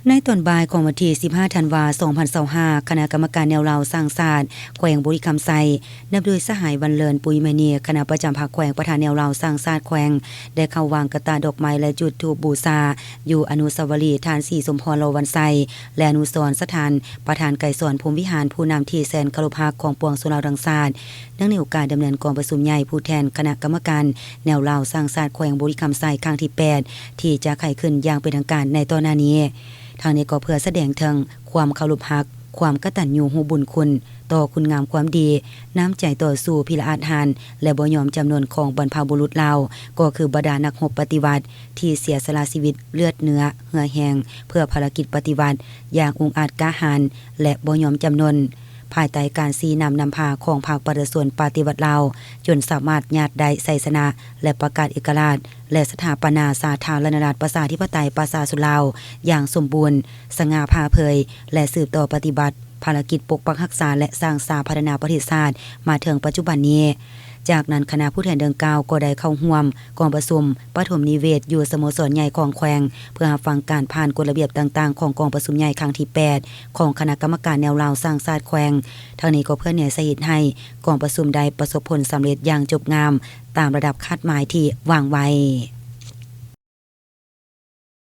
ในตอนบ่ายของวันที่15ธันวาคม2025คณะกรรมการแนวเราสร้างศาสตร์แขวงบุรีคำไซนำโดยสหายวันเลินปุยมณีคณะประจำภาคแขวงประธานแนวเราสร้างศาสตร์แขวงได้เข้าวางกระตาดอกไม้และจุดธูปบูชาอยู่อนุสาวรีย์ฐานศรีสมพรโลวันไซและอนุสรณ์สถานประธานไก่สอนภูมิวิหารผู้นำที่แสนเคารพรักของปวงชนเราดังศาสตร์เนื่องในโอกาสดำเนินกองประชุมใหญ่ผู้แทนคณะกรรมการแนวเราสร้างศาสตร์แขวงบุรีคำไซครั้งที่8ที่จะไขขึ้นอย่างเป็นทางการในตอนนี้ทางนี้ก็เพื่อแสดงถึงความเคารพรักความกตัญญูรู้บุญคุณต่อคุณงามความดีน้ำใจต่อสู้พิรอาทานและบ่ยอมจำนวนของบรรพบุรุษเราก็คือบรรดานักรบปฏิวัติที่เสียสละชีวิตเลือดเนื้อเหือแห้งเพื่อภารกิจปฏิวัติอย่างองอาจกล้าหาญและบ่ยอมจำนนภายใต้การซีนำพาของภาคประชาชนปฏิวัติลาวจนสามารถญาติได้ไสชนะและประกาศเอกราชและสถาปนาสาธารณรัฐประชาธิปไตยประชาชนลาวอย่างสมบูรณ์สง่าผ่าเผยและสืบต่อปฏิบัติภารกิจปกปักรักษาและสร้างสาพัฒนาประเทศชาติมาถึงปัจจุบันนี้จากนั้นคณะผู้แทนดังกล่าวก็ได้เข้าร่วมกองประชุมปฐมนิเวศอยู่สโมสรใหญ่ของแขวงเพื่อรับฟังการผ่านกฎระเบียบต่างๆของกองประชุมใหญ่ครั้งที่8ของคณะกรรมการแนวราวสร้างชาติแขวงทั้งนี้ก็เพื่อเนี่ยสาเหตุให้กองประชุมได้ประสบผลสำเร็จอย่างจบงามตามระดับคาดหมายที่วางไว้